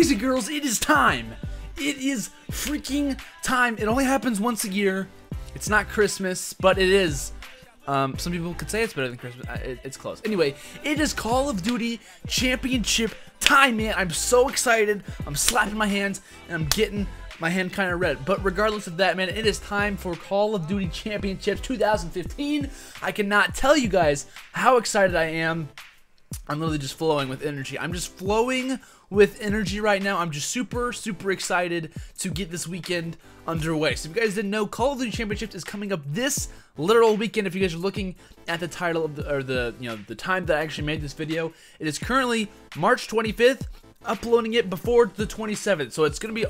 Boys and girls, it is time. It is freaking time. It only happens once a year. It's not Christmas, but it is. Some people could say it's better than Christmas. It's close. Anyway, it is Call of Duty Championship time, man. I'm so excited. I'm slapping my hands, and I'm getting my hand kind of red. But regardless of that, man, it is time for Call of Duty Championships 2015. I cannot tell you guys how excited I am. I'm literally just flowing with energy. I'm just flowing with energy right now. I'm just super excited to get this weekend underway. So if you guys didn't know, Call of Duty Championships is coming up this literal weekend. If you guys are looking at the title of the time that I actually made this video, it is currently March 25th. Uploading it before the 27th, so it's gonna be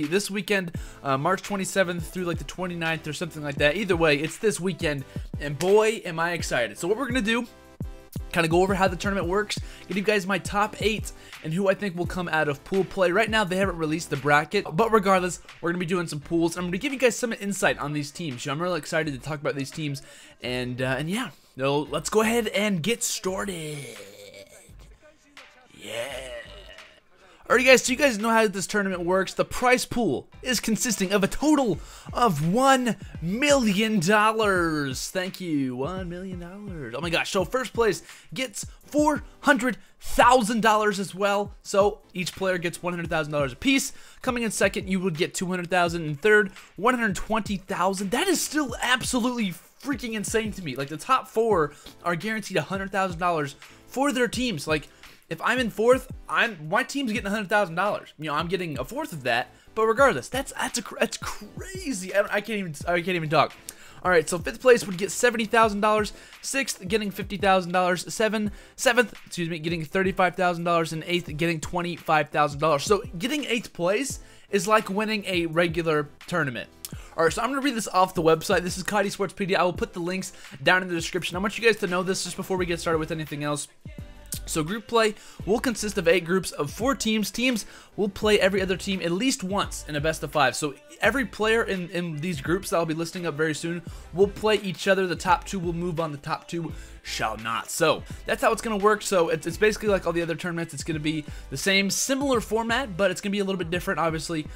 this weekend, March 27th through like the 29th or something like that. Either way, it's this weekend, and boy, am I excited. So what we're gonna do, kind of go over how the tournament works, give you guys my top 8 and who I think will come out of pool play. Right now, they haven't released the bracket, but regardless, we're going to be doing some pools. I'm going to give you guys some insight on these teams. I'm really excited to talk about these teams, and yeah, so let's go ahead and get started. Yeah. Alright guys, so you guys know how this tournament works. The prize pool is consisting of a total of $1 million. Thank you, $1 million. Oh my gosh, so first place gets $400,000 as well. So each player gets $100,000 a piece. Coming in second, you would get $200,000. In third, $120,000. That is still absolutely freaking insane to me. Like, the top 4 are guaranteed $100,000 for their teams. Like, if I'm in fourth, my team's getting $100,000. You know, I'm getting a fourth of that. But regardless, that's crazy. I can't even talk. All right, so fifth place would get $70,000. Sixth, getting $50,000. Seventh, excuse me, getting $35,000, and eighth, getting $25,000. So getting 8th place is like winning a regular tournament. Alright, so I'm going to read this off the website. This is COD Sportspedia. I will put the links down in the description. I want you guys to know this just before we get started with anything else. So group play will consist of 8 groups of 4 teams. Teams will play every other team at least once in a best of 5. So every player in these groups that I'll be listing up very soon will play each other. The top 2 will move on. The top 2 shall not. So that's how it's going to work. So it's basically like all the other tournaments. It's going to be the same, similar format, but it's going to be a little bit different, obviously.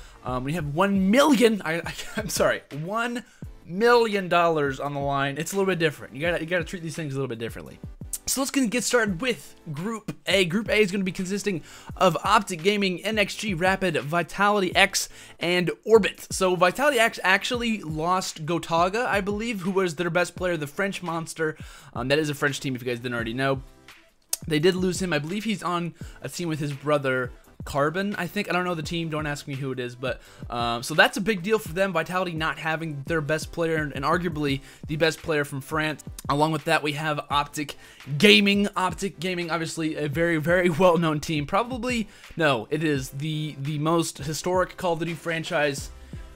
We have $1 million. I'm sorry, $1 million on the line. It's a little bit different. You gotta treat these things a little bit differently. So let's get started with Group A. Group A is going to be consisting of Optic Gaming, NXG, Rapid, Vitality X, and Orbit. So Vitality X actually lost Gotaga, I believe, who was their best player, the French monster. That is a French team, if you guys didn't already know. They did lose him. I believe he's on a team with his brother Carbon, I think. I don't know the team, don't ask me who it is, but so that's a big deal for them. Vitality not having their best player, and arguably the best player from France. Along with that, we have Optic Gaming. Optic Gaming, obviously a very well-known team. Probably, no, it is the most historic Call of Duty franchise,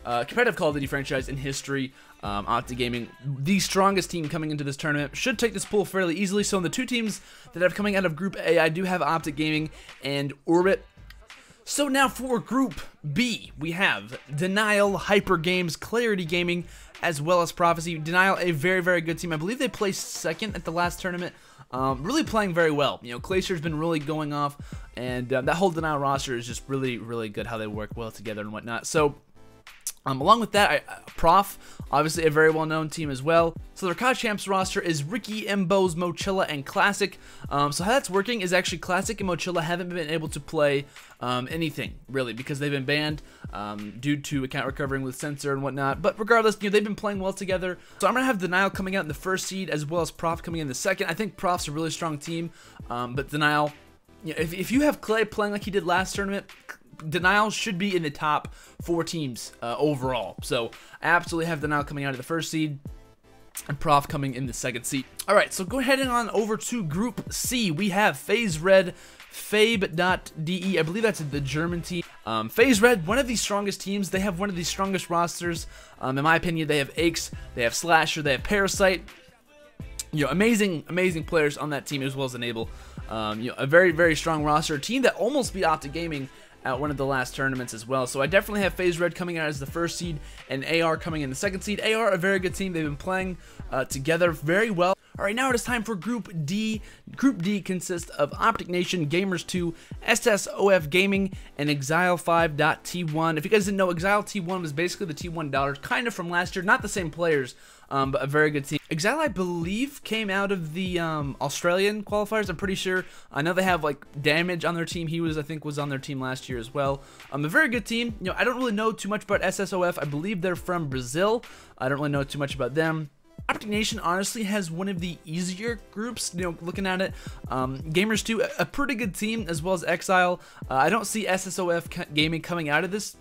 competitive Call of Duty franchise in history. Optic Gaming, the strongest team coming into this tournament, should take this pool fairly easily. So in the 2 teams that are coming out of Group A, I do have Optic Gaming and Orbit. So now for Group B, we have Denial, Hyper Games, Clarity Gaming, as well as Prophecy. Denial, a very good team. I believe they placed second at the last tournament. Really playing very well. You know, Glacier's been really going off, and that whole Denial roster is just really good, how they work well together and whatnot. So along with that, Prof, obviously a very well-known team as well. So their CoD Champs roster is Ricky, Mbos, Mochilla, and Classic. So how that's working is actually Classic and Mochilla haven't been able to play anything, really, because they've been banned due to account recovering with censor and whatnot. But regardless, you know, they've been playing well together. So I'm going to have Denial coming out in the first seed, as well as Prof coming in the second. I think Prof's a really strong team, but Denial, you know, if you have Clay playing like he did last tournament, Denial should be in the top 4 teams overall. So I absolutely have Denial coming out of the first seed and Prof coming in the second seed. Alright, so go ahead and on over to Group C. We have FaZe Red, Fabe.de. I believe that's the German team. FaZe Red, one of the strongest teams. They have one of the strongest rosters. In my opinion, they have Aches, they have Slasher, they have Parasite. You know, amazing players on that team, as well as Enable. You know, a very strong roster. A team that almost beat Optic Gaming at one of the last tournaments as well. So I definitely have FaZe Red coming out as the first seed and AR coming in the second seed. AR, a very good team. They've been playing together very well. All right, now it is time for Group D. Group D consists of Optic Nation, Gamers2, SSOF Gaming, and Exile5.T1. If you guys didn't know, Exile T1 was basically the T1 dollars, kind of from last year. Not the same players, but a very good team. Exile, I believe, came out of the Australian qualifiers. I'm pretty sure. I know they have like Damage on their team. He was, I think, was on their team last year as well. A very good team. You know, I don't really know too much about SSOF. I believe they're from Brazil. I don't really know too much about them. Optic Nation honestly has one of the easier groups, you know, looking at it. Gamers2, a pretty good team, as well as Exile. I don't see SSOF Gaming coming out of this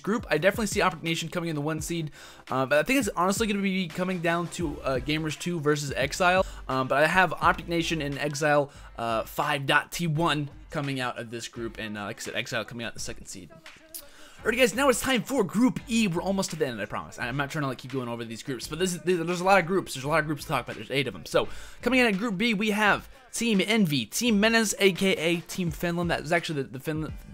group. I definitely see Optic Nation coming in the 1 seed, but I think it's honestly going to be coming down to Gamers2 versus Exile. But I have Optic Nation and Exile 5.T1 coming out of this group, and like I said, Exile coming out the 2nd seed. Alright guys, now it's time for Group E. We're almost to the end, I promise. I'm not trying to like keep going over these groups, but there's a lot of groups. There's a lot of groups to talk about. There's 8 of them. So, coming in at Group B, we have Team Envy, Team Menace, aka Team Finland. That was actually the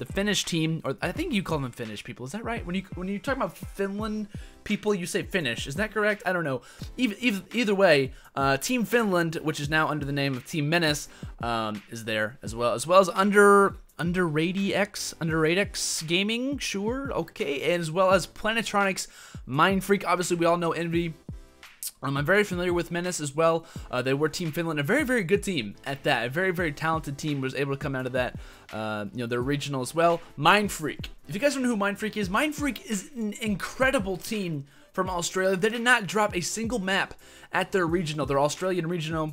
Finnish team, or I think you call them Finnish people. Is that right? When you talk about Finland people, you say Finnish. Is that correct? I don't know. Either way, Team Finland, which is now under the name of Team Menace, is there as well as Underratex Gaming, sure, okay, and as well as Planetronics, Mindfreak. Obviously, we all know Envy. I'm very familiar with Menace as well. They were Team Finland, a very, very good team at that. A very, very talented team was able to come out of that. You know, their regional as well. Mindfreak. If you guys don't know who Mindfreak is an incredible team from Australia. They did not drop a single map at their regional, their Australian regional.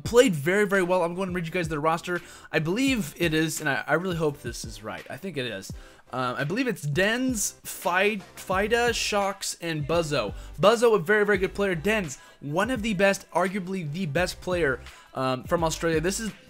Played very, very well. I'm going to read you guys their roster. I believe it is, and I really hope this is right. I think it is. I believe it's Dens, Fida, Shocks, and Buzzo. Buzzo, a very, very good player. Dens, one of the best, arguably the best player from Australia.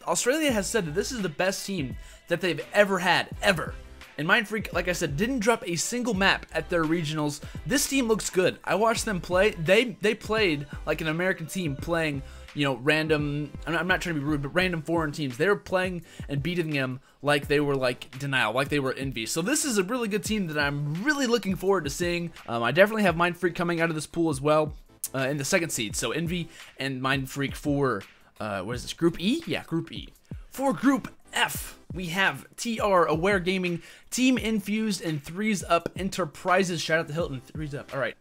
Australia has said that this is the best team that they've ever had, ever. And Mindfreak, like I said, didn't drop a single map at their regionals. This team looks good. I watched them play. They played like an American team playing, you know, random, I'm not trying to be rude, but random foreign teams. They were playing and beating them like they were like Denial, like they were Envy. So this is a really good team that I'm really looking forward to seeing. I definitely have Mindfreak coming out of this pool as well in the 2nd seed. So Envy and Mindfreak for, what is this, Group E? Yeah, Group E. For Group F, we have TR, Aware Gaming, Team Infused, and 3s Up Enterprises. Shout out to Hilton, 3s Up. All right.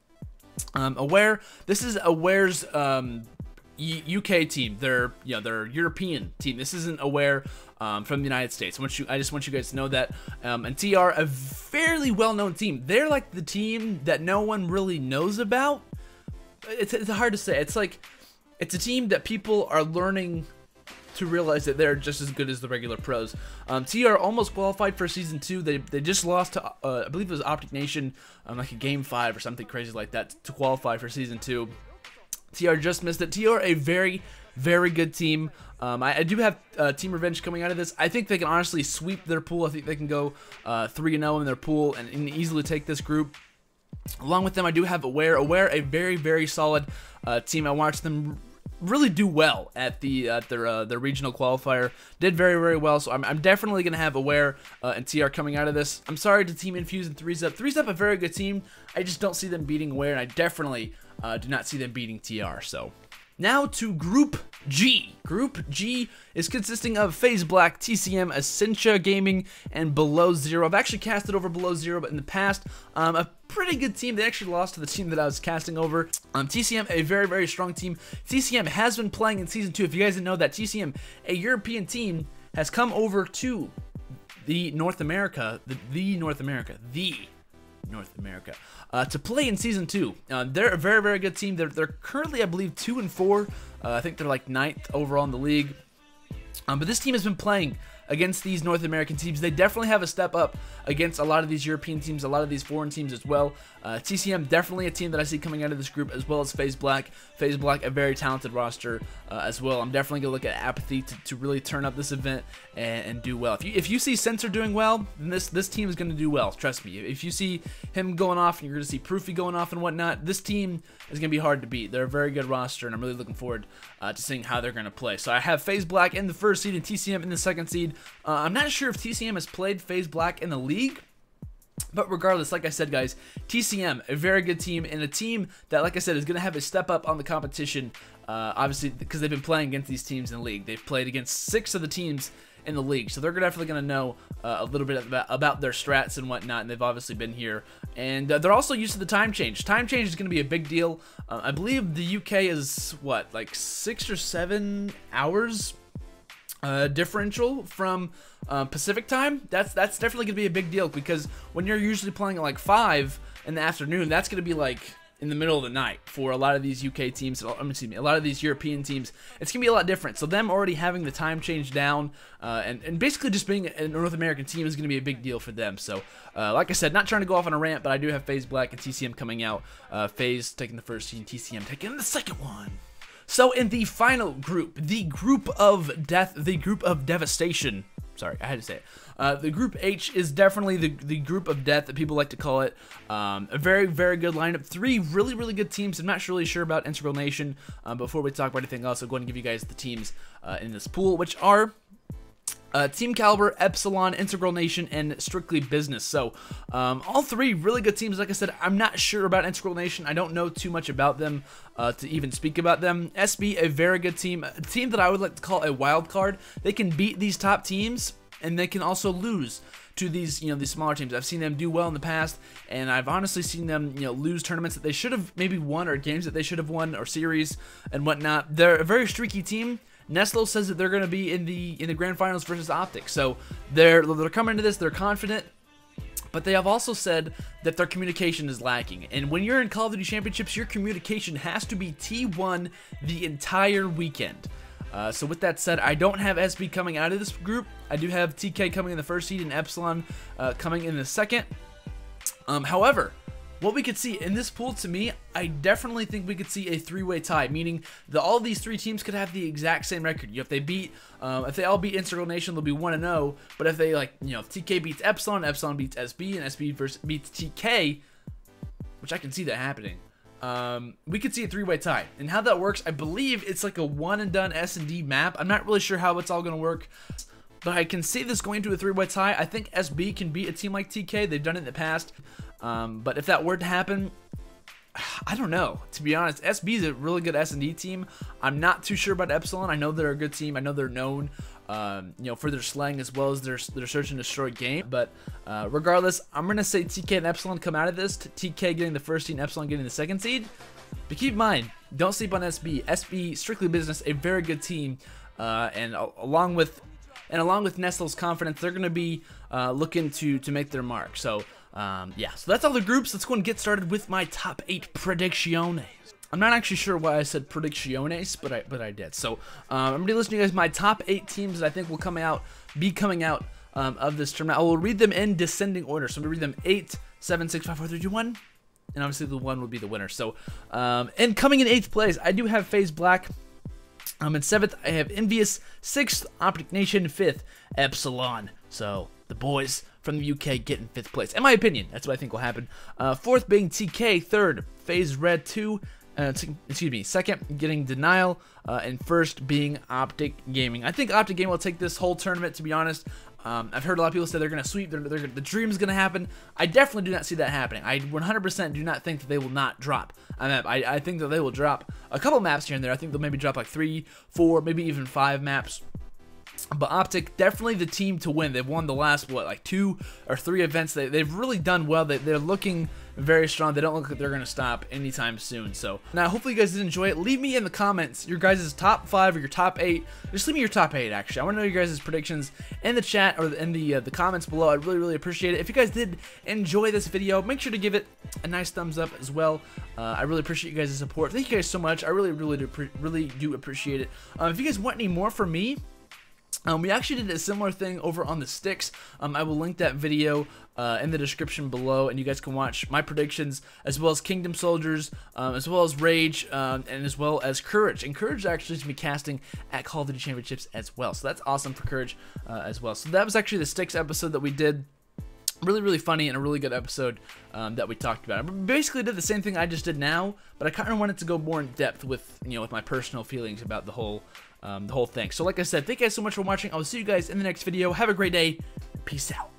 Aware, this is Aware's UK team. They're European team. This isn't Aware from the United States. I just want you guys to know that. And TR, a fairly well-known team. They're like the team that no one really knows about. It's hard to say. It's like it's a team that people are learning to realize that they're just as good as the regular pros. TR almost qualified for Season 2. They just lost to, I believe it was Optic Nation, like a Game 5 or something crazy like that to qualify for Season 2. TR just missed it. TR, a very, very good team. I do have Team Revenge coming out of this. I think they can honestly sweep their pool. I think they can go 3-0 in their pool and easily take this group. Along with them, I do have Aware. Aware, a very, very solid team. I watched them really do well at their regional qualifier. Did very, very well. So I'm definitely gonna have Aware and TR coming out of this. I'm sorry to Team Infuse and 3s Up. 3s Up, a very good team. I just don't see them beating Aware, and I definitely do not see them beating TR. So now to Group G. Group G is consisting of FaZe Black, TCM, Essentia Gaming, and Below Zero. I've actually casted over Below Zero, but in the past, a pretty good team. They actually lost to the team that I was casting over. TCM, a very, very strong team. TCM has been playing in Season 2. If you guys didn't know that, TCM, a European team, has come over to North America, to play in Season 2. They're a very, very good team. They're currently, I believe, 2-4. I think they're like 9th overall in the league. But this team has been playing against these North American teams. They definitely have a step up against a lot of these European teams, a lot of these foreign teams as well. TCM, definitely a team that I see coming out of this group, as well as FaZe Black. FaZe Black, a very talented roster as well. I'm definitely going to look at Apathy to really turn up this event and do well. If you see Sensor doing well, then this team is going to do well. Trust me. If you see him going off and you're going to see Proofy going off and whatnot, this team is going to be hard to beat. They're a very good roster, and I'm really looking forward to seeing how they're going to play. So I have FaZe Black in the 1st seed and TCM in the 2nd seed. I'm not sure if TCM has played FaZe Black in the league. But regardless, like I said, guys, TCM, a very good team, and a team that, like I said, is going to have a step up on the competition, obviously, because they've been playing against these teams in the league. They've played against 6 of the teams in the league, so they're definitely going to know a little bit about their strats and whatnot, and they've obviously been here. And they're also used to the time change. Time change is going to be a big deal. I believe the UK is, what, like 6 or 7 hours differential from Pacific time. That's definitely gonna be a big deal, because when you're usually playing at like 5 in the afternoon, that's gonna be like in the middle of the night for a lot of these UK teams. Excuse me, a lot of these European teams. It's gonna be a lot different. So them already having the time change down and basically just being a North American team is gonna be a big deal for them. So like I said, not trying to go off on a rant, but I do have FaZe Black and TCM coming out. FaZe taking the first seed, TCM taking the second one. So in the final group, the group of death, the group of devastation, sorry, I had to say it. The group H is definitely the group of death that people like to call it. A very, very good lineup. 3 really, really good teams. I'm not really sure about Integral Nation. Before we talk about anything else, I'll go ahead and give you guys the teams in this pool, which are Team Caliber, Epsilon, Integral Nation, and Strictly Business. So all 3 really good teams. Like I said, I'm not sure about Integral Nation. I don't know too much about them to even speak about them. SB, a very good team. A team that I would like to call a wild card. They can beat these top teams, and they can also lose to these, these smaller teams. I've seen them do well in the past, and I've honestly seen them, lose tournaments that they should have maybe won, or games that they should have won, or series and whatnot. They're a very streaky team. Nestle says that they're going to be in the grand finals versus Optic, so they're coming into this, they're confident, but they have also said that their communication is lacking. And when you're in Call of Duty Championships, your communication has to be T1 the entire weekend. So with that said, I don't have SB coming out of this group. I do have TK coming in the first seed and Epsilon coming in the second. However, what we could see in this pool, to me, I definitely think we could see a 3-way tie, meaning that all these 3 teams could have the exact same record. If they all beat Integral Nation, they'll be 1-0. But if they, if TK beats Epsilon, Epsilon beats SB, and SB beats TK, which I can see that happening, we could see a 3-way tie. And how that works, I believe it's like a one-and-done S&D map. I'm not really sure how it's all going to work, but I can see this going to a 3-way tie. I think SB can beat a team like TK. They've done it in the past. But if that were to happen, I don't know. To be honest, SB is a really good S&D team. I'm not too sure about Epsilon. I know they're a good team. I know they're known, for their slang as well as their search and destroy game. But regardless, I'm gonna say TK and Epsilon come out of this. TK getting the first seed, and Epsilon getting the second seed. But keep in mind, don't sleep on SB. SB, Strictly Business, a very good team, and along with Nestle's confidence, they're gonna be looking to make their mark. So. Yeah, so that's all the groups. Let's go and get started with my top 8 predicciones. I'm not actually sure why I said predicciones, but I did. So I'm gonna be listing you guys my top 8 teams that I think will be coming out of this tournament. I will read them in descending order. So I'm gonna read them 8, 7, 6, 5, 4, 3, 2, 1, and obviously the 1 will be the winner. So and coming in 8th place, I do have FaZe Black. In 7th, I have Envious. 6th, Optic Nation. 5th, Epsilon. So the boys from the UK getting 5th place. In my opinion, that's what I think will happen. 4th being TK. 3rd, FaZe Red 2. Excuse me. 2nd, getting Denial. And 1st being Optic Gaming. I think Optic Gaming will take this whole tournament, to be honest. I've heard a lot of people say they're going to sweep. The dream is going to happen. I definitely do not see that happening. I 100% do not think that they will not drop. I think that they will drop a couple maps here and there. I think they'll maybe drop like 3, 4, maybe even 5 maps. But Optic, definitely the team to win. They've won the last, like 2 or 3 events. They've really done well. They're looking very strong. They don't look like they're going to stop anytime soon. So, now, hopefully you guys did enjoy it. Leave me in the comments your guys' top 5 or your top 8. Just leave me your top 8, actually. I want to know your guys' predictions in the chat or in the comments below. I'd really, really appreciate it. If you guys did enjoy this video, make sure to give it a nice thumbs up as well. I really appreciate you guys' support. Thank you guys so much. I really, really do appreciate it. If you guys want any more from me, we actually did a similar thing over on the sticks. I will link that video in the description below, and you guys can watch my predictions as well as Kingdom Soldiers, as well as Rage, and as well as Courage. And Courage actually is going to be casting at Call of Duty Championships as well, so that's awesome for Courage as well. So that was actually the sticks episode that we did. Really, really funny and a really good episode that we talked about. I basically did the same thing I just did now, but I kind of wanted to go more in depth with, with my personal feelings about the whole thing. So like I said, thank you guys so much for watching. I will see you guys in the next video. Have a great day. Peace out.